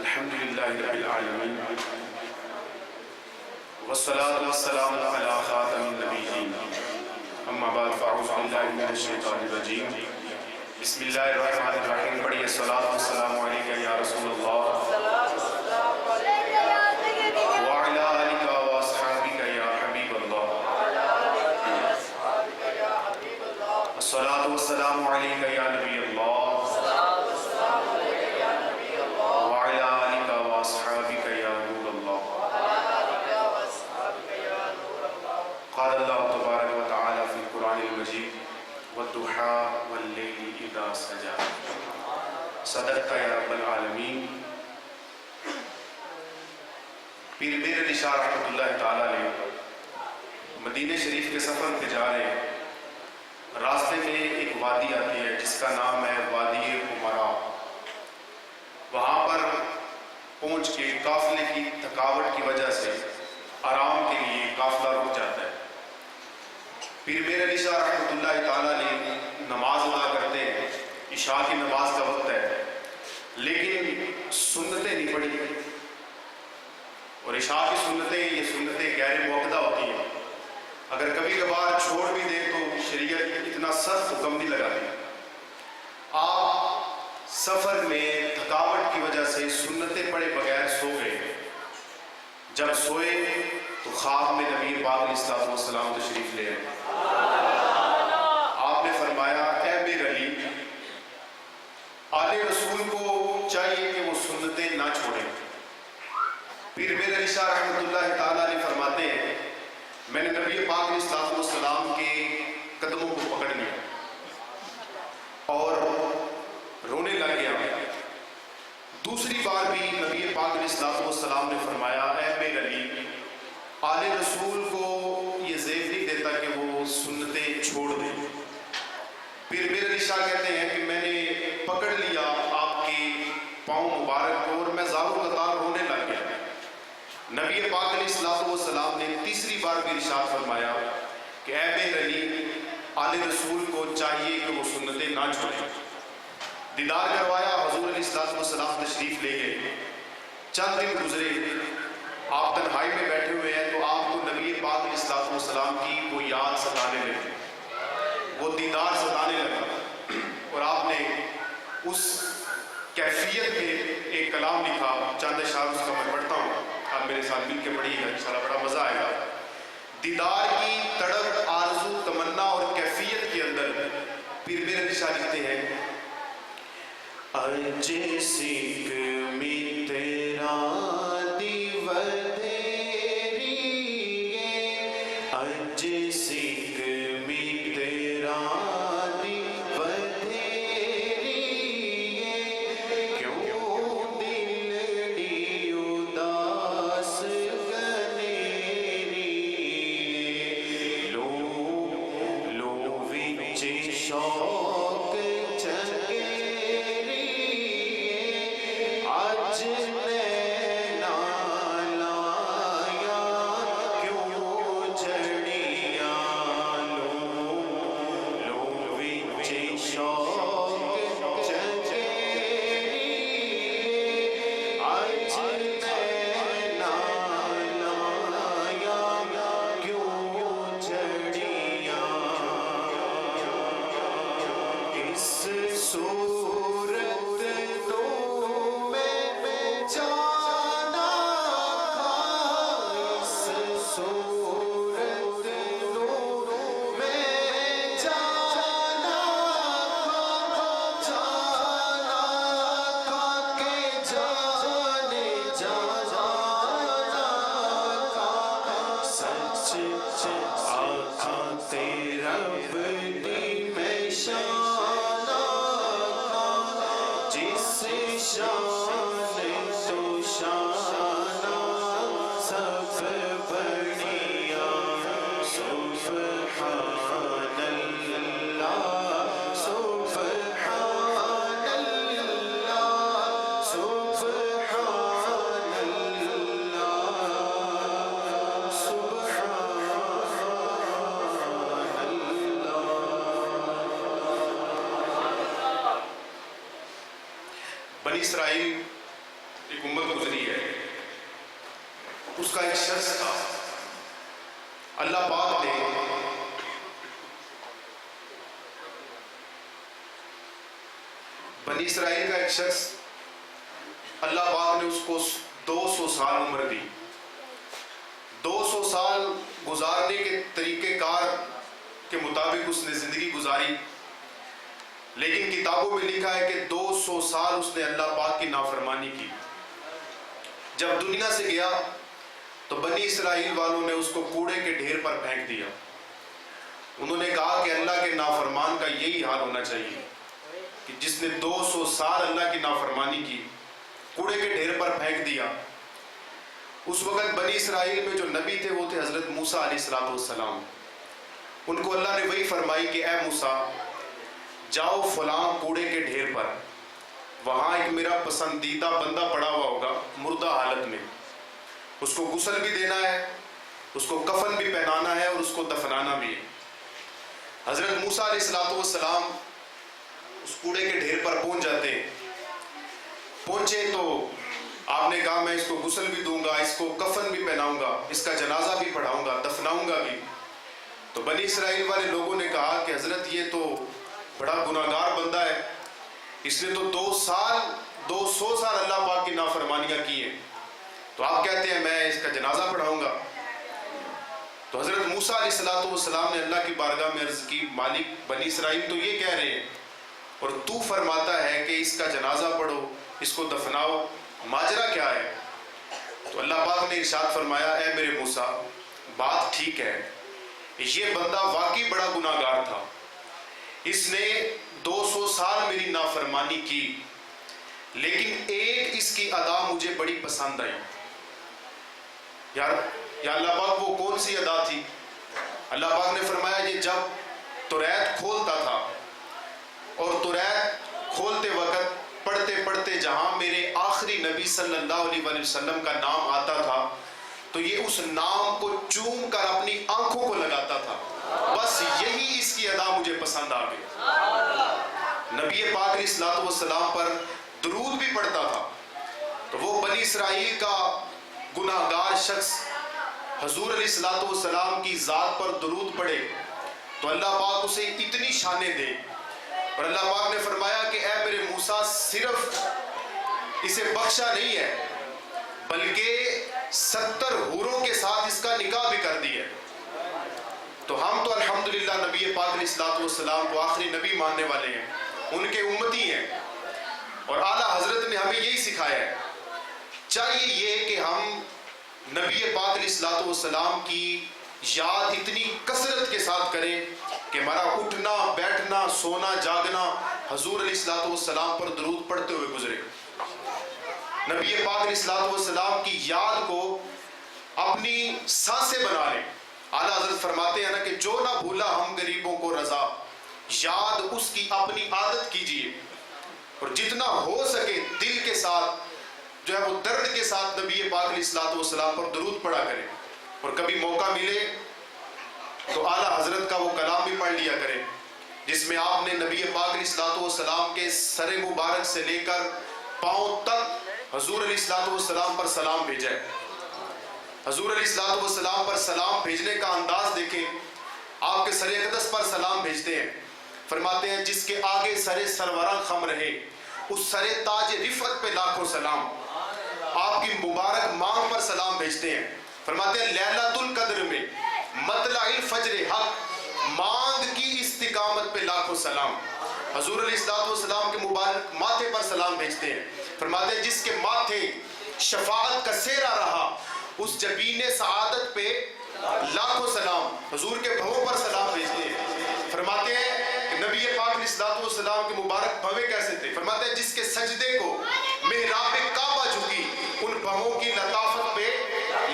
الحمد للہ رب العالمین والصلاة والسلام علی خاتم النبیین اما بعد فاعوذ باللہ من الشیطان الرجیم بسم اللہ الرحمن الرحیم پڑھیے الصلاة والسلام علیکہ یا رسول اللہ وعلی آلک واصحابک یا حبیب اللہ الصلاة والسلام علیکہ یا نبی اللہ وعلی آلک واصحابک یا نور اللہ قال اللہ تبارک و تعالی فی القرآن المجید والضحى واللیل اذا سجى صدقت یا رب العالمین۔ پیر میر علی شاہ رحمۃ اللہ تعالی نے مدینہ شریف کے سفر پہ جا رہے ہیں، راستے میں ایک وادی آتی ہے جس کا نام ہے وادی عمرا۔ وہاں پر پہنچ کے قافلے کی تھکاوٹ کی وجہ سے آرام کے لیے قافلہ رک جاتا ہے۔ پیر میر علی شاہ رحمۃ اللہ تعالیٰ نے نماز ادا کرتے ہیں، عشاء کی نماز کا وقت ہے، لیکن سنتیں نہیں پڑھی، اور عشاء کی سنتیں یہ سنتیں غیر موقدہ ہوتی ہیں، اگر کبھی کبھار چھوڑ بھی دیں تو شریعت اتنا سخت حکم نہیں لگاتی۔ آپ سفر میں تھکاوٹ کی وجہ سے سنتیں پڑھے بغیر سو گئے، جب سوئے تو خواب میں نبی پاک علیہ الصلوۃ والسلام تشریف لے آئے۔ آپ نے فرمایا اے میر علی، آل رسول کو چاہیے کہ وہ سنتیں نہ چھوڑیں۔ پیر میر علی شاہ رحمۃ اللہ تعالیٰ نے فرماتے ہیں میں نے نبی پاک علیہ الصلوۃ والسلام کے قدموں کو پکڑ لیا اور رونے لگ گیا۔ دوسری بار بھی نبی پاک علیہ الصلوۃ والسلام نے فرمایا اے میر علی، آل رسول کو یہ زیب نہیں دیتا کہ وہ سنتیں چھوڑ دیں۔ پھر میر علی شاہ کہتے ہیں کہ میں نے پکڑ لیا آپ کے پاؤں مبارک کو اور میں زار و قطار رونے لگ گیا۔ نبی پاک علیہ الصلوۃ والسلام نے تیسری بار بھی ارشاد فرمایا کہ اے میر علی، آل رسول کو چاہیے کہ وہ سنتیں نہ چھوڑیں۔ دیدار کروایا، حضور علیہ الصلوۃ والسلام تشریف لے گئے۔ چند دن گزرے، آپ تنہائی میں بیٹھے ہوئے ہیں تو آپ کو نبی پاک علیہ الصلوۃ والسلام کی وہ یاد ستانے لگی، وہ دیدار ستانے لگا، اور آپ نے اس کیفیت میں ایک کلام لکھا، چند اشعار اس کا میں پڑھتا ہوں، آپ میرے ساتھ مل کے پڑھیے گا، انشاءاللہ بڑا مزہ آئے گا۔ دیدار کی تڑپ، آرزو، تمنا اور کیفیت کے اندر پیر میر علی شاہ لکھتے ہیں اج سکھ میں تیرا اج سکھ میں تیرا دیوتیری کیوں دلڑی اداس گنیری لو وچ شوق چکیری اج نینا لایا کیوں جڑیاں لو وچ شوق چکیری اج نینا لایا کیوں جڑیاں اس صورت تو میں جانا تھا، اس صورت تو میں جانا تھا کہ جانے جانا تھا، سچ آنکھاں تیرا بدی میں شانہ جس شان تو شانہ سب بڑیا سبحان اللہ سبحان اللہ سبحان اللہ سبحان اللہ۔ بنی اسرائیل ایک امت گزری ہے، اس کا ایک شخص تھا، اللہ پاک نے بنی اسرائیل کا ایک شخص، اللہ پاک نے اس کو 200 سال عمر دی، 200 سال گزارنے کے طریقہ کار کے مطابق اس نے زندگی گزاری، لیکن کتابوں میں لکھا ہے کہ 200 سال اس نے اللہ پاک کی نافرمانی کی۔ جب دنیا سے گیا تو بنی اسرائیل والوں نے اس کو کوڑے کے ڈھیر پر پھینک دیا۔ انہوں نے کہا کہ اللہ کے نافرمان کا یہی حال ہونا چاہیے کہ جس نے 200 سال اللہ کی نافرمانی کی، کوڑے کے ڈھیر پر پھینک دیا۔ اس وقت بنی اسرائیل میں جو نبی تھے وہ تھے حضرت موسیٰ علیہ السلام۔ ان کو اللہ نے وہی فرمائی کہ اے موسیٰ، جاؤ فلاں کوڑے کے ڈھیر پر، وہاں ایک میرا پسندیدہ بندہ پڑا ہوا ہوگا مردہ حالت میں، اس کو غسل بھی دینا ہے، اس کو کفن بھی پہنانا ہے اور اس کو دفنانا بھی ہے۔ حضرت موسیٰ علیہ السلام اس کوڑے کے ڈھیر پر پہنچ جاتے ہیں۔ پہنچے تو آپ نے کہا میں اس کو غسل بھی دوں گا، اس کو کفن بھی پہناؤں گا، اس کا جنازہ بھی پڑھاؤں گا، دفناؤں گا بھی۔ تو بنی اسرائیل والے لوگوں نے کہا کہ حضرت یہ تو بڑا گناہگار بندہ ہے، اس نے تو 200 سال اللہ پاک کی نافرمانیاں کی ہیں، تو آپ کہتے ہیں میں اس کا جنازہ پڑھاؤں گا۔ تو حضرت موسیٰ علیہ السلام نے اللہ کی بارگاہ میں عرض کی، مالک بنی اسرائیل تو یہ کہہ رہے ہیں اور تو فرماتا ہے کہ اس کا جنازہ پڑھو، اس کو دفناؤ، ماجرا کیا ہے؟ تو اللہ پاک نے ارشاد فرمایا، اے میرے موسیٰ بات ٹھیک ہے، یہ بندہ واقعی بڑا گناہگار تھا، اس نے 200 سال میری نافرمانی کی، لیکن ایک اس کی ادا مجھے بڑی پسند آئی۔ یا اللہ پاک وہ کون سی ادا تھی؟ اللہ پاک نے فرمایا یہ جب توریت کھولتا تھا اور توریت کھولتے وقت پڑھتے پڑھتے جہاں میرے آخری نبی صلی اللہ علیہ وسلم کا نام آتا تھا تو یہ اس نام کو چوم کر اپنی آنکھوں کو لگاتا تھا، بس یہی اس کی ادا مجھے پسند آ گئی۔ نبی پاک علیہ السلام پر درود بھی پڑھتا تھا۔ تو وہ بنی اسرائیل کا گناہگار شخص حضور علیہ السلام کی ذات پر درود پڑھے تو اللہ پاک اسے اتنی شانیں دے، اور اللہ پاک نے فرمایا کہ اے میرے موسیٰ صرف اسے بخشا نہیں ہے بلکہ 70 حوروں کے ساتھ اس کا نکاح بھی کر دیا۔ تو ہم تو الحمدللہ نبی پاک علیہ السلام کو آخری نبی ماننے والے ہیں، ان کے امتی ہیں، اور اعلیٰ حضرت نے ہمیں یہی سکھایا ہے۔ چاہیے یہ کہ ہم نبی پاک علیہ السلام کی یاد اتنی کثرت کے ساتھ کریں کہ ہمارا اٹھنا بیٹھنا سونا جاگنا حضور علیہ السلام پر درود پڑھتے ہوئے گزرے۔ نبی پاک علیہ السلام کی یاد کو اپنی سانسیں بنا لیں۔ اعلیٰ حضرت فرماتے ہیں نا کہ جو نہ بھولا ہم غریبوں کو رضا، یاد اس کی اپنی عادت کیجئے، اور جتنا ہو سکے دل کے ساتھ جو ہے وہ درد کے ساتھ نبی پاک علیہ السلام پر درود پڑھا کریں، اور کبھی موقع ملے تو اعلیٰ حضرت کا وہ کلام بھی پڑھ لیا کریں جس میں آپ نے نبی پاک علیہ السلام کے سر مبارک سے لے کر پاؤں تک حضور علیہ السلام پر سلام بھیجا ہے۔ حضور علیہ السلام پر سلام بھیجنے کا انداز دیکھیں، آپ کے سر اقدس پر سلام بھیجتے ہیں، فرماتے ہیں جس کے آگے سر سروران خم رہے اس سر تاج رفعت پہ لاکھوں سلام، آپ کی مبارک مانگ پر سلام بھیجتے ہیں، فرماتے ہیں لیلۃ القدر میں مطلع الفجر حق مانگ کی استقامت پہ لاکھوں سلام، حضور علیہ السلام کے مبارک ماتھے پر سلام بھیجتے ہیں، فرماتے ہیں جس کے ماتھے شفاعت کا سیرا رہا اس جبین سعادت پہ لاکھوں سلام، حضور کے بھووں پر سلام بھیجتے ہیں۔ فرماتے ہیں کہ نبی پاک علیہ السلام کے مبارک بھویں کیسے تھے؟ فرماتے ہیں جس کے سجدے کو محراب کعبہ جھکی ان بھووں کی لطافت پہ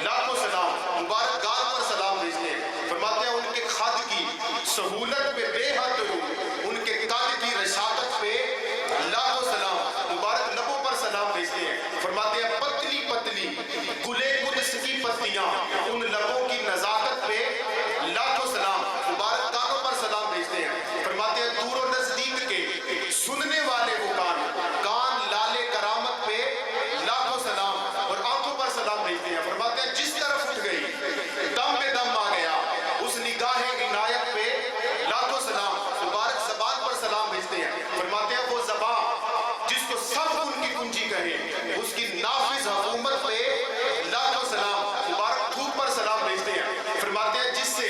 لاکھوں سلام، مبارک گال پر سلام بھیجتے ہیں۔ فرماتے ہیں ان کے خد کی سہولت پہ بے حد درود، ان کے قد کی رشاقت پہ لاکھوں سلام، مبارک لبوں پر سلام بھیجتے ہیں۔ فرماتے ہیں پتلی پتلی گلے قدس کی پتیاں ان لبوں کی نزاکت پہ لاکھوں سلام، مبارک کانوں پر سلام بھیجتے ہیں۔ فرماتے ہیں دور و نزدیک کے سننے والے وہ کان لالے کرامت پہ اس کی نافذ حکومت پہ لاکھوں سلام، مبارک تھوک پر سلام بھیجتے ہیں. فرماتے ہیں جس سے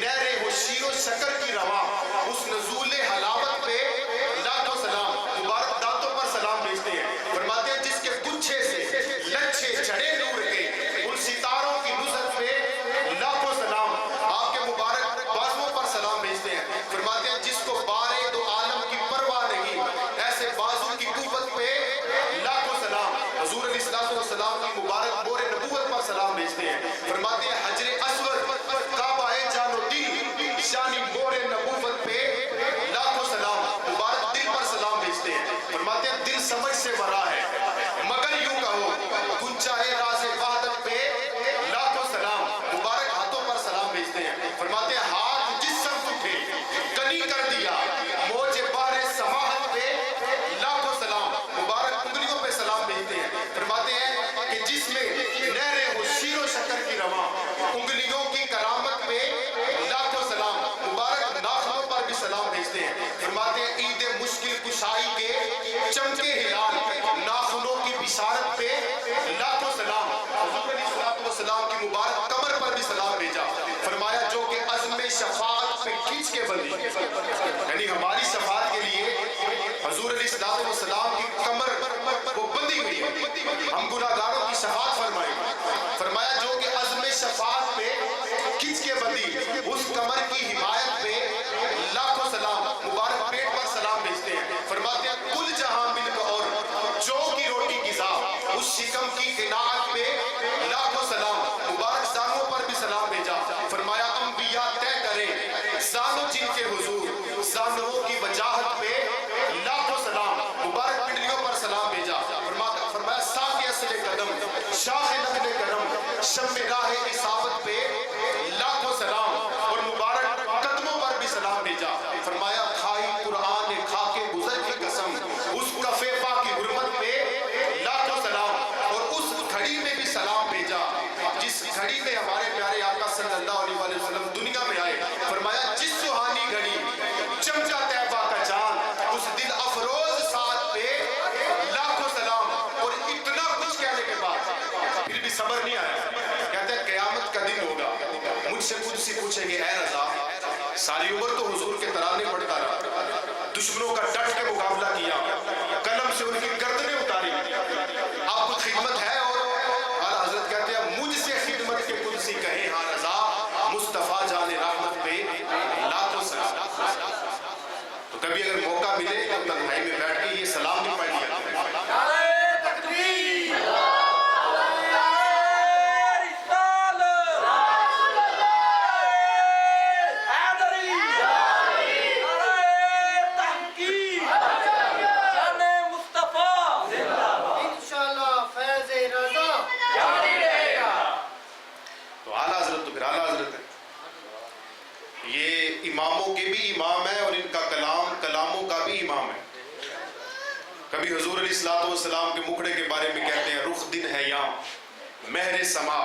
نہریں ہو شیر و شکر کی رواں، اس نزول حلاوت پہ لاکھوں سلام، مبارک دانتوں پر سلام بھیجتے ہیں. فرماتے ہیں جس کے گچھے سے لچھے چڑھے نور کے ان ستاروں کی نصرت پہ لاکھوں سلام، آپ کے مبارک بازوؤں پر سلام بھیجتے ہیں. فرماتے ہیں جس کو بارے دو عالم کی پرواہ نہیں، ایسے بازو کی قوت پہ لاکھوں سلام، حضور علیہ السلام کی مبارک مور نبوت پر سلام بھیجتے ہیں. فرماتے ہیں حجر اسود کعبہ جان و دل شانی مور نبوت پہ لاکھوں سلام، مبارک دل پر سلام بھیجتے ہیں. فرماتے ہیں دل سمجھ سے بھرا ہے مگر یوں کہو گنچا ہے راز وحدت پہ لاکھوں سلام، مبارک ہاتھوں پر سلام بھیجتے ہیں. فرماتے ہیں ہاتھ جس سمت اٹھے کنی کر دیا موج بار سماحت پہ لاکھوں سلام، مبارک انگلیوں پہ سلام بھیجتے ہیں. فرماتے ہیں کہ جس میں نہریں ہو شیر و شکر کی رواں، انگلیوں کی کرامت پہ لاکھوں سلام، مبارک ناخنوں پر بھی سلام بھیجتے ہیں. فرماتے ہیں عید مشکل کشائی کے چمکے ہلال، ناخنوں کی بشارت پہ لاکھوں سلام، حضور علیہ السلام کی مبارک کمر پر بھی سلام بھیجا. فرمایا جو کہ عزم شفاعت پہ کھینچ کے بندی، یعنی ہماری شفاعت کے لیے حضور علیہ السلام کی کمر وہ بندی ہوئی ہے، ہم گناہگاروں کی شفاعت فرمائیں. فرمایا جو کہ عزم شفاعت پہ کھینچ کے بندی، اس کمر کی حمایت پہ لاکھوں سلام، مبارک پیٹ پر سلام بھیجتے ہیں. فرماتے ہیں کل جہاں ملک اور جو کی روٹی غذا، اس شکم کی قناعت پہ لاکھوں سلام، مبارک زانوں پر بھی سلام بھیجا. فرمایا انبیاء طے کریں زانوں جن کے حضور، زانوں کی وجاہت پہ لاکھوں سلام، مبارک پنڈلیوں پر سلام بھیجا. فرمایا ساقِ اصل قدم، شاخ نقل کرم، شم راہ اصابت پہ لاکھوں سلام، اور مبارک قدموں پر بھی سلام بھیجا. فرمایا کھائی قرآن کھا کے گزر کی قسم، اس کفیفہ کی حرمت پہ لاکھوں سلام، اور اس گھڑی میں بھی سلام بھیجا جس گھڑی میں ہمارے پیارے آقا صلی اللہ علیہ وسلم دنیا میں آئے. فرمایا جس سہانی گھڑی چمچا طیبہ کا چاند، اس دل افروز ساتھ پہ لاکھوں سلام. اور اتنا کچھ کہنے کے بعد پھر بھی صبر نہیں آیا. کہتے ہیں قیامت کا دن ہوگا، مجھ سے کچھ سی پوچھیں گے اے رضا ساری عمر تو حضور کے ترانے پڑھتا رہا، دشمنوں کا ڈٹ کے مقابلہ کیا، قلم سے ان کی گردنیں اتاری، اب کچھ خدمت ہے؟ اور اعلیٰ حضرت کہتے ہیں مجھ سے خدمت کے قدسی کہیں ہاں رضا، مصطفیٰ جان رحمت پہ لاکھوں سلام. تو کبھی اگر موقع ملے تو تنہائی میں بیٹھ کے یہ سلام بھی پڑھ لیا. اماموں کے بھی امام ہے اور ان کا کلام کلاموں کا بھی امام ہے. کبھی حضور علیہ السلام کے مکھڑے کے بارے میں کہتے ہیں رخ دن ہے یا مہر سما،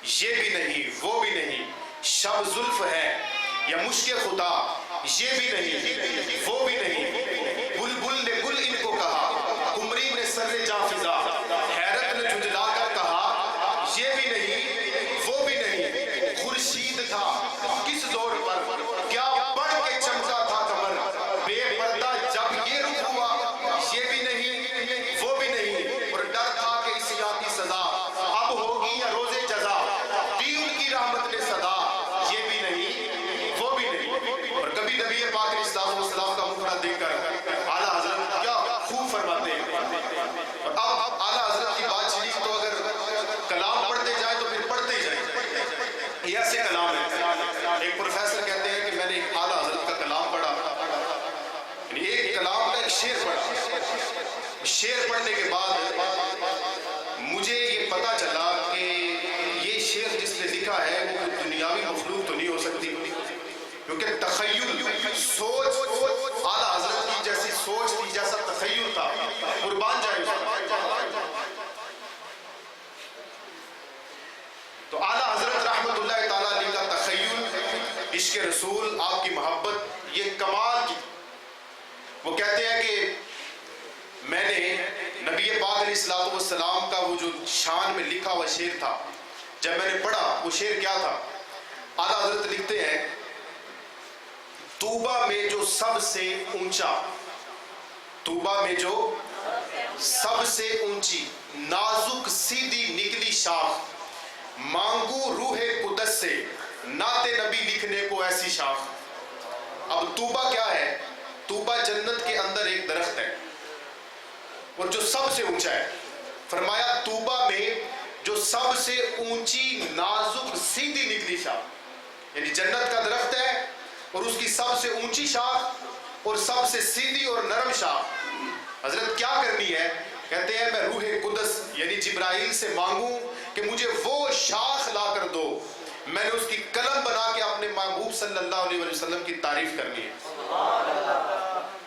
یہ بھی نہیں وہ بھی نہیں، شب زلف ہے یا مشک خدا، یہ بھی نہیں وہ بھی نہیں، بلبل نے گل ان کو کہا، قمری نے سر جاں فضا، حیرت نے جھنجھلا کر کہا، یہ بھی نہیں وہ بھی نہیں، خورشید تھا کس زور پر، کیا بڑھ کے چمکا تھا کمر، بے پردہ جب یہ رخ ہوا، یہ بھی نہیں وہ بھی نہیں، اور ڈر تھا کہ اس یاد کی سزا اب ہوگی یا روز جزا، دی ان کی رحمت نے صدا، یہ بھی نہیں وہ بھی نہیں. اور کبھی نبی پاک علیہ السلام کا مکھڑا دیکھ کر اعلیٰ حضرت کیا خوب فرماتے ہیں. اور اب اعلیٰ حضرت کی بات شریف تو اگر کلام پڑھتے جائیں تو پھر پڑھتے ہی جائیں. یہ ایسے کلام ہے، ایک پروفیسر کہتے ہیں کہ میں نے ایک اعلیٰ حضرت کا کلام پڑھا، یعنی ایک کلام کا ایک شعر پڑھا، شعر پڑھنے کے بعد مجھے یہ پتا چلا کہ یہ شعر جس نے لکھا ہے وہ دنیاوی مخلوق تو نہیں ہو سکتی، کیونکہ تخیل سوچ اعلیٰ حضرت کی جیسی سوچ تھی، جیسا تخیل تھا، قربان جائے. تو اعلیٰ حضرت رحمت اللہ تعالیٰ علیہ کا تخیل، عشق رسول، آپ کی محبت یہ کمال کی. وہ کہتے ہیں کہ میں نے نبی پاک علیہ الصلوۃ والسلام کا وہ جو شان میں لکھا ہوا شعر تھا، جب میں نے پڑھا وہ شعر کیا تھا؟ اعلیٰ حضرت لکھتے ہیں طوبہ میں جو سب سے اونچا، طوبہ میں جو سب سے اونچی نازک سیدھی نکلی شاخ، مانگو روح قدس سے نعت نبی لکھنے کو ایسی شاخ۔ اب طوبہ کیا ہے؟ طوبہ جنت کے اندر ایک درخت ہے اور جو سب سے اونچا ہے۔ فرمایا طوبہ میں جو سب سے اونچی نازک سیدھی نکلی شاخ، یعنی جنت کا درخت ہے اور اس کی سب سے اونچی شاخ اور سب سے سیدھی اور نرم شاخ۔ حضرت کیا کرنی ہے؟ کہتے ہیں میں روح قدس یعنی جبرائیل سے مانگوں کہ مجھے وہ شاخ لا کر دو، میں نے اس کی قلم بنا کے اپنے محبوب صلی اللہ علیہ وسلم کی تعریف کرنی ہے۔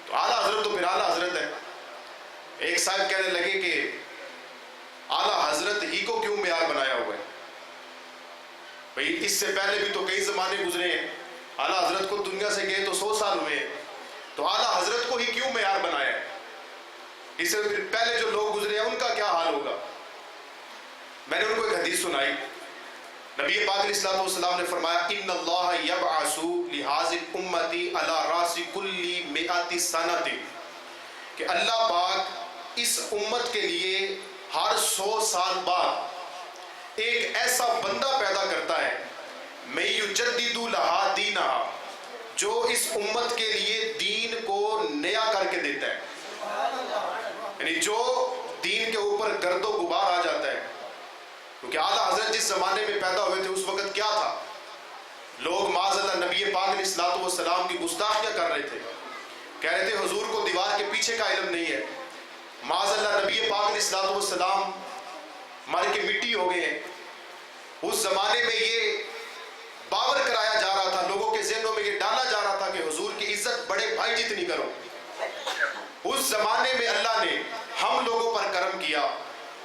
تو اعلیٰ حضرت تو پھر اعلیٰ حضرت ہے۔ ایک صاحب کہنے لگے کہ اعلیٰ حضرت ہی کو کیوں معیار بنایا ہوا ہے؟ بھئی اس سے پہلے بھی تو کئی زمانے گزرے ہیں، اعلیٰ حضرت کو دنیا سے گئے تو 100 سال ہوئے ہیں، تو اعلیٰ حضرت کو ہی کیوں معیار بنایا ہے؟ اس سے پھر پہلے جو لوگ گزرے ہیں ان کا کیا حال ہوگا؟ میں نے ان کو ایک حدیث سنائی، نبی پاک علیہ الصلوۃ والسلام نے فرمایا ان اللہ یبعث لہذه امتی علی راس کل 100 سنۃ، کہ اللہ پاک اس امت کے لیے ہر 100 سال بعد ایک ایسا بندہ پیدا کرتا ہے میں یجدد لہا دینہا، جو اس امت کے لیے دین کو نیا کر کے دیتا ہے، یعنی جو دین کے اوپر گرد و غبار آ جاتا ہے۔ کیونکہ اعلیٰ حضرت جس زمانے میں پیدا ہوئے تھے اس وقت کیا تھا؟ لوگ معاذ اللہ نبی پاک علیہ الصلوۃ والسلام کی گستاخیاں کر رہے تھے، کہہ رہے تھے حضور کو دیوار کے پیچھے کا علم نہیں ہے، معاذ اللہ نبی پاک علیہ الصلوۃ والسلام مر کے مٹی ہو گئے ہیں۔ اس زمانے میں یہ باور کرایا جا رہا تھا، لوگوں کے ذہنوں میں یہ ڈالا جا رہا تھا کہ حضور کی عزت بڑے بھائی جتنی کرو۔ اس زمانے میں اللہ نے ہم لوگوں پر کرم کیا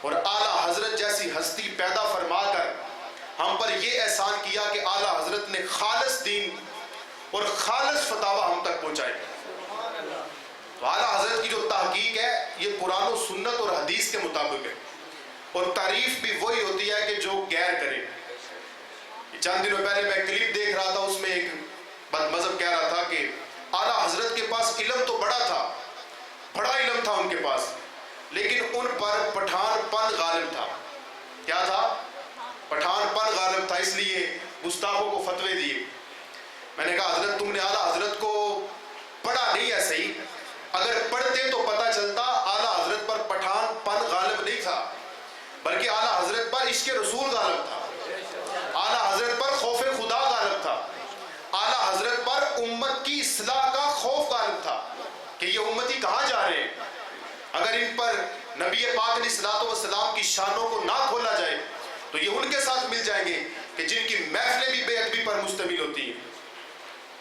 اور اعلیٰ حضرت جیسی ہستی پیدا فرما کر ہم پر یہ احسان کیا کہ اعلیٰ حضرت نے خالص دین اور خالص فتاوی ہم تک پہنچائے۔ تو اعلیٰ حضرت کی جو تحقیق ہے یہ قرآن و سنت اور حدیث کے مطابق ہے، اور تعریف بھی وہی ہوتی ہے کہ جو غیر کرے۔ چند دنوں پہلے میں کلپ دیکھ رہا تھا، اس میں ایک بد مذہب کہہ رہا تھا کہ اعلیٰ حضرت کے پاس علم تو بڑا تھا، بڑا علم تھا ان کے پاس، لیکن ان پر پٹھان پن غالب تھا۔ کیا تھا؟ پٹھان پن غالب تھا، اس لیے گستاخوں کو فتوے دیے۔ میں نے کہا حضرت تم نے اعلیٰ حضرت کو پڑھا نہیں ہے صحیح، اگر پڑھتے تو پتہ چلتا اعلیٰ حضرت پر پٹھان پن غالب نہیں تھا، بلکہ اعلیٰ حضرت پر عشق رسول غالب تھا، اعلیٰ حضرت پر خوف خدا غالب تھا، اعلیٰ حضرت پر امت کی اصلاح کا خوف غالب تھا کہ یہ امتی کہاں جا رہے ہیں۔ اگر ان پر نبی پاک علیہ الصلوۃ والسلام کی شانوں کو نہ کھولا جائے تو یہ ان کے ساتھ مل جائیں گے کہ جن کی محفلیں بھی بے ادبی پر مشتمل ہوتی ہیں۔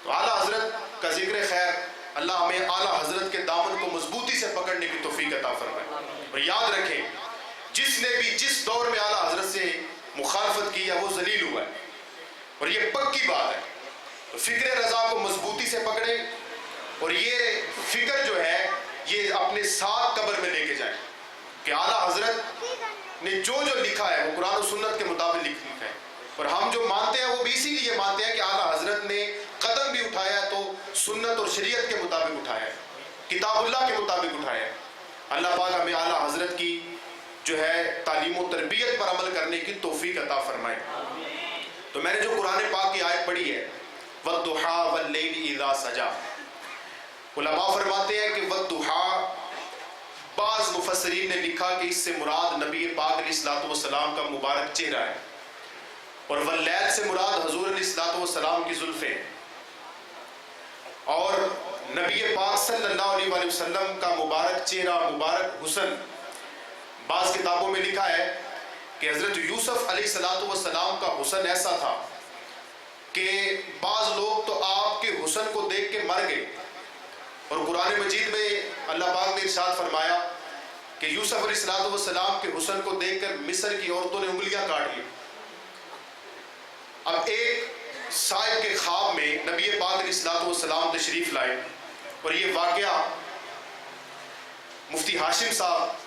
تو اعلیٰ حضرت کا ذکر خیر، اللہ ہمیں اعلیٰ حضرت کے دامن کو مضبوطی سے پکڑنے کی توفیق عطا فرمائے۔ اور یاد رکھیں جس نے بھی جس دور میں اعلیٰ حضرت سے مخالفت کی ہے وہ ذلیل ہوا ہے، اور یہ پکی بات ہے۔ تو فکر رضا کو مضبوطی سے پکڑیں اور یہ فکر جو ہے یہ اپنے ساتھ قبر میں لے کے جائیں کہ اعلیٰ حضرت نے جو لکھا ہے وہ قرآن و سنت کے مطابق لکھا ہے، اور ہم جو مانتے ہیں وہ بھی اسی لیے مانتے ہیں کہ اعلیٰ حضرت نے قدم بھی اٹھایا ہے تو سنت اور شریعت کے مطابق اٹھایا ہے، کتاب اللہ کے مطابق اٹھایا ہے۔ اللہ پاک ہمیں اعلیٰ حضرت کی جو ہے تعلیم و تربیت پر عمل کرنے کی توفیق عطا فرمائے۔ تو میں نے جو قرآن پاک کی آیت پڑھی ہے وَالضُّحَىٰ وَاللَّيْلِ إِذَا سَجَىٰ، علماء فرماتے ہیں کہ وَالضُّحَىٰ، بعض مفسرین نے لکھا کہ اس سے مراد نبی پاک علیہ الصلوۃ والسلام کا مبارک چہرہ ہے، اور واللیل سے مراد حضور علیہ الصلوۃ والسلام کی زلفیں، اور نبی پاک صلی اللہ علیہ وآلہ وسلم کا مبارک چہرہ، مبارک حسن۔ بعض کتابوں میں لکھا ہے کہ حضرت یوسف علیہ الصلوۃ والسلام کا حسن ایسا تھا کہ بعض لوگ تو آپ کے حسن کو دیکھ کے مر گئے، اور قرآن مجید میں اللہ پاک نے ارشاد فرمایا کہ یوسف علیہ الصلوۃ والسلام کے حسن کو دیکھ کر مصر کی عورتوں نے انگلیاں کاٹ لی۔ اب ایک صاحب کے خواب میں نبی پاک علیہ الصلوۃ والسلام تشریف لائے، اور یہ واقعہ مفتی ہاشم صاحب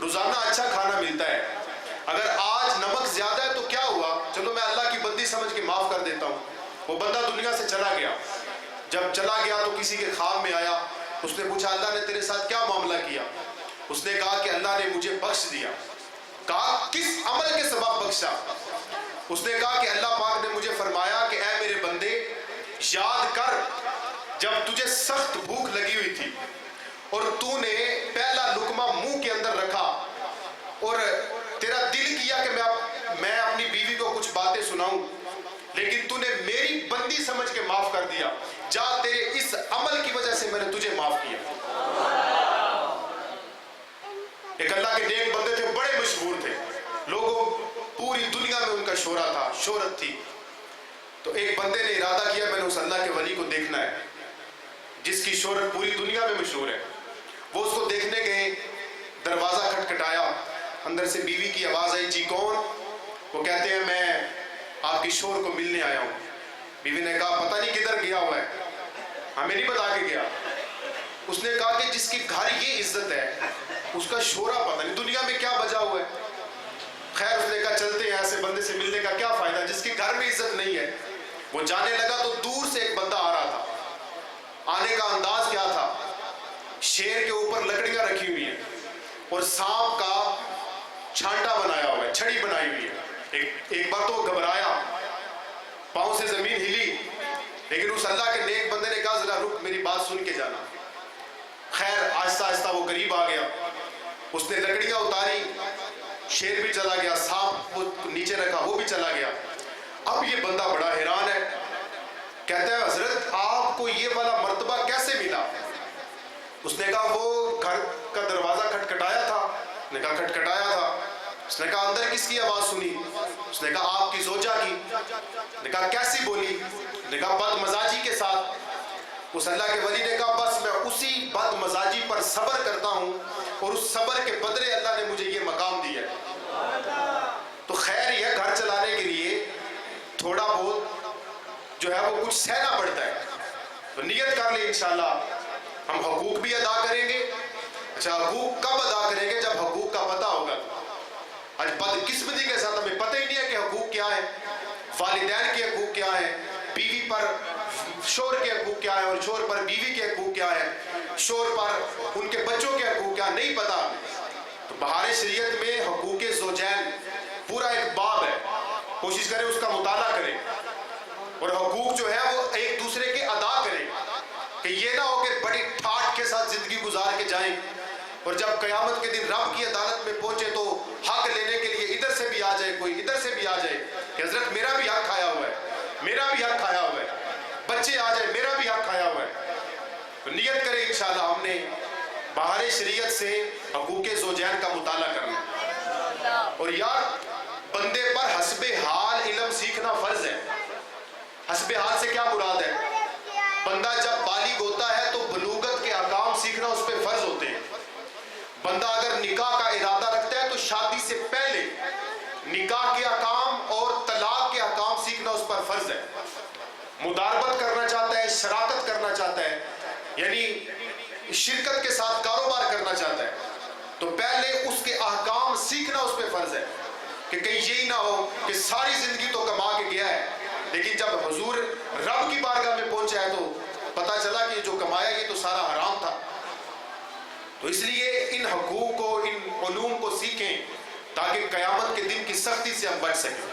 روزانہ اچھا کھانا ملتا ہے. اگر آج نمک زیادہ ہے تو کیا ہوا, چلو میں اللہ کی بندی سمجھ کے معاف کر دیتا ہوں. وہ بندہ دنیا سے چلا گیا. جب چلا گیا تو کسی کے خواب میں آیا. اس نے پوچھا اللہ نے تیرے ساتھ کیا معاملہ کیا؟ اس نے کہا کہ اللہ نے مجھے بخش دیا. کہا کس عمل کے سبب بخشا؟ اس نے کہا کہ اللہ پاک نے مجھے فرمایا کہ اے میرے بندے یاد کر جب تجھے سخت بھوک لگی ہوئی تھی اور تو نے پہلا لقمہ منہ کے اندر رکھا اور تیرا دل کیا کہ میں اپنی بیوی کو کچھ باتیں سناؤں, لیکن تو نے میری بندی سمجھ کے معاف کر دیا. جا تیرے اس عمل کی وجہ سے میں نے تجھے معاف کیا. ایک اللہ کے نیک بندے تھے, بڑے مشہور تھے, لوگوں پوری دنیا میں ان کا شہرہ تھا, شہرت تھی. تو ایک بندے نے ارادہ کیا میں نے اس اللہ کے ولی کو دیکھنا ہے جس کی شہرت پوری دنیا میں مشہور ہے. وہ اس کو دیکھنے گئے, دروازہ کھٹکھٹایا, اندر سے بیوی کی آواز آئی, جی کون؟ وہ کہتے ہیں میں آپ کی شوہر کو ملنے آیا ہوں. بیوی نے کہا پتہ نہیں کدھر گیا ہوا ہے, ہمیں نہیں بتا کے گیا. اس نے کہا کہ جس کی گھر یہ عزت ہے اس کا شورا پتہ نہیں دنیا میں کیا بجا ہوا ہے. خیر اس نے کہا چلتے ہیں, ایسے بندے سے ملنے کا کیا فائدہ جس کے گھر میں عزت نہیں ہے. وہ جانے لگا تو دور سے ایک بندہ آ رہا تھا. آنے کا انداز کیا تھا, شیر کے اوپر لکڑیاں رکھی ہوئی ہیں اور سانپ کا چھانٹا بنایا ہوا ہے, چھڑی بنائی ہوئی ہے. ایک بار تو گھبرایا, پاؤں سے زمین ہلی, لیکن اس اللہ کے نیک بندے نے کہا ذرا رک میری بات سن کے جانا. خیر آہستہ آہستہ وہ قریب آ گیا, اس نے لکڑیاں اتاری, شیر بھی چلا گیا, سانپ وہ نیچے رکھا وہ بھی چلا گیا. اب یہ بندہ بڑا حیران ہے, کہتا ہے حضرت آپ کو یہ والا مرتبہ کیسے ملا؟ اس نے کہا وہ گھر کا دروازہ کھٹکھٹایا تھا. نے کہا کھٹکھٹایا تھا. اس نے کہا اندر کس کی آواز سنی؟ اس نے کہا آپ کی زوجہ کی. نے کہا کیسی بولی؟ نے کہا بد مزاجی کے ساتھ. اس اللہ کے ولی نے کہا بس میں اسی بد مزاجی پر صبر کرتا ہوں اور اس صبر کے بدلے اللہ نے مجھے یہ مقام دیا ہے. تو خیر یہ گھر چلانے کے لیے تھوڑا بہت جو ہے وہ کچھ سہنا پڑتا ہے. تو نیت کر لیں انشاءاللہ ہم حقوق بھی ادا کریں گے. اچھا حقوق کب ادا کریں گے؟ جب حقوق کا پتہ ہوگا. آج بدقسمتی کے ساتھ ہمیں پتہ ہی نہیں ہے کہ حقوق کیا ہے, والدین کے حقوق کیا ہیں, بیوی پر شوہر کے حقوق کیا ہیں اور شوہر پر بیوی کے حقوق کیا ہیں, شوہر پر ان کے بچوں کے حقوق کیا نہیں پتہ. تو بہار شریعت میں حقوق زوجین پورا ایک باب ہے, کوشش کریں اس کا مطالعہ کریں اور حقوق جو ہے وہ ایک دوسرے کے ادا کریں کہ یہ نہ ہو کہ بڑی ٹھاٹ کے ساتھ زندگی گزار کے جائیں اور جب قیامت کے دن رب کی عدالت میں پہنچے تو حق لینے کے لیے ادھر سے بھی آ جائے, کوئی ادھر سے بھی آ جائے کہ حضرت میرا بھی حق کھایا ہوا ہے, میرا بھی حق کھایا ہوا ہے, بچے آ جائے میرا بھی حق کھایا ہوا ہے. تو نیت کریں انشاءاللہ ہم نے بہار شریعت سے حقوق زوجین کا مطالعہ کرنا. اور یار بندے پر حسب حال علم سیکھنا فرض ہے. حسب حال سے کیا مراد ہے؟ بندہ جب بالغ ہوتا ہے تو بلوغت کے احکام سیکھنا اس پہ فرض ہوتے ہیں. بندہ اگر نکاح کا ارادہ رکھتا ہے تو شادی سے پہلے نکاح کے احکام اور طلاق کے احکام سیکھنا اس پر فرض ہے. مداربت کرنا چاہتا ہے, شراکت کرنا چاہتا ہے, یعنی شرکت کے ساتھ کاروبار کرنا چاہتا ہے تو پہلے اس کے احکام سیکھنا اس پہ فرض ہے کہ کہیں یہی نہ ہو کہ ساری زندگی تو کما کے گیا ہے لیکن جب حضور رب کی بارگاہ میں پہنچا ہے تو پتا چلا کہ جو کمایا یہ تو سارا حرام تھا. تو اس لیے ان حقوق کو, ان علوم کو سیکھیں تاکہ قیامت کے دن کی سختی سے ہم بچ سکیں.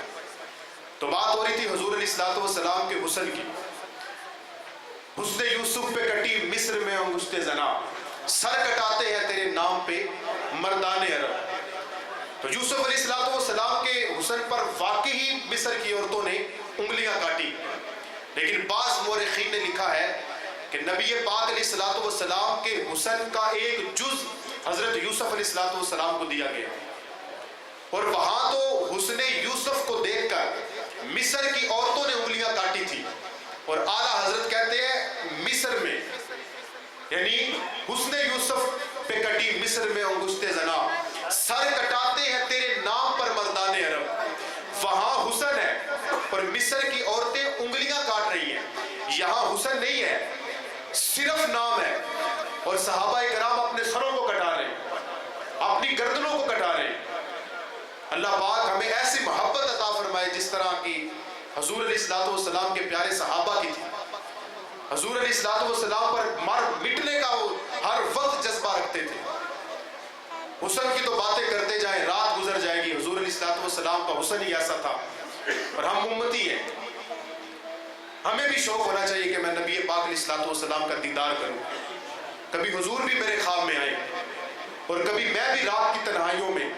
تو بات ہو رہی تھی حضور علیہ الصلوۃ والسلام کے حسن کی. حسن یوسف پہ کٹی مصر میں انگشت زنا, سر کٹاتے ہیں تیرے نام پہ مردان عرب. تو یوسف علیہ الصلوۃ والسلام کے حسن پر واقعی مصر کی عورتوں نے انگلیاں کاٹی, لیکن بعض مورخین نے لکھا ہے کہ نبی پاک علیہ الصلوۃ والسلام کے حسن کا ایک جز حضرت یوسف علیہ الصلوۃ والسلام کو دیا گیا اور وہاں تو حسن یوسف کو دیکھ کر مصر کی عورتوں نے انگلیاں کاٹی تھی. اور اعلیٰ حضرت کہتے ہیں مصر میں یعنی حسن یوسف پہ کٹی مصر میں انگشت زنا, سر کٹاتے ہیں تیرے نام پر مردان عرب. وہاں حسن ہے اور مصر کی عورتیں انگلیاں کاٹ رہی ہیں. یہاں حسن نہیں ہے, صرف نام ہے. اور صحابہ کرام اپنے سروں کو کٹا رہے ہیں, اپنی گردنوں اللہ پاک ہمیں ایسی محبت عطا فرمائے جس طرح کی حضور علیہ السلام کے پیارے صحابہ کی تھی. حضور علیہ السلام پر مر مٹنے کا وہ ہر وقت جذبہ رکھتے تھے. حسن کی تو باتیں کرتے جائیں، رات گزر جائے گی. حضور علیہ السلام کا حسن ہی ایسا تھا. اور ہم امتی ہیں، ہمیں بھی شوق ہونا چاہیے کہ میں نبی پاک علیہ السلام کا دیدار کروں. کبھی حضور بھی میرے خواب میں آئے، اور کبھی میں بھی رات کی تنہائیوں میں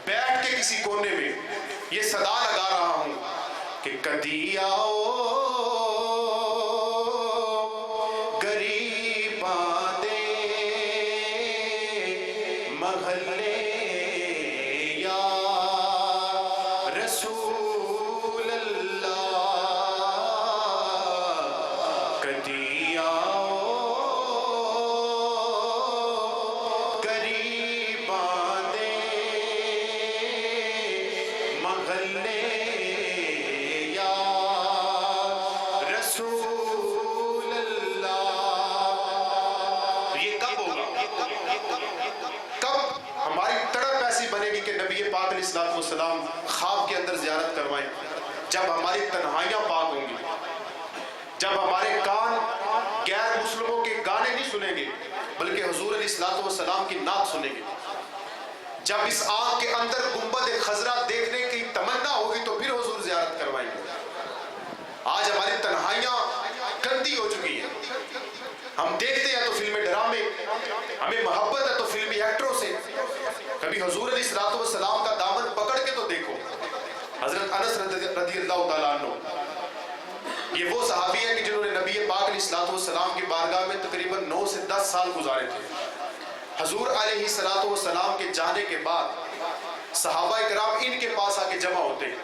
بیٹھ کے کسی کونے میں یہ صدا لگا رہا ہوں کہ کدی آؤ غریباں دے محلے یا رسول اللہ، کدی آؤ غریباں دے محلے یا رسول اللہ. یہ کب ہوگا؟ کب ہماری تڑپ ایسی بنے گی کہ نبی پاک علیہ السلام خواب کے اندر زیارت کروائیں؟ جب ہماری تنہائیاں پاک ہوں گی، جب ہمارے کان غیر مسلموں کے گانے نہیں سنیں گے بلکہ حضور علیہ السلام کی نعت سنیں گے. جب اس آنکھ کے اندر گنبد خضرا دیکھنے کی تمنا ہوگی تو پھر حضور زیارت کروائیں گے. آج ہماری تنہائیاں گندی ہو چکی ہیں. ہم دیکھتے ہیں تو فلمی ڈرامے، ہمیں محبت ہے تو فلمی ایکٹروں سے. کبھی حضور علیہ السلام کا دامن پکڑ کے تو دیکھو. حضرت انس رضی اللہ تعالیٰ عنہ یہ وہ صحابی ہیں کہ جنہوں نے نبی پاک علیہ السلام کی بارگاہ میں تقریباً 9 سے 10 سال گزارے تھے. حضور علیہ السلام کے جانے کے بعد صحابہ کرام ان کے پاس آ کے جمع ہوتے ہیں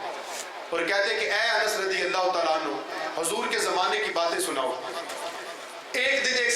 اور کہتے ہیں کہ اے انس رضی اللہ تعالیٰ عنہ، حضور کے زمانے کی باتیں سناؤ. ایک دن ایک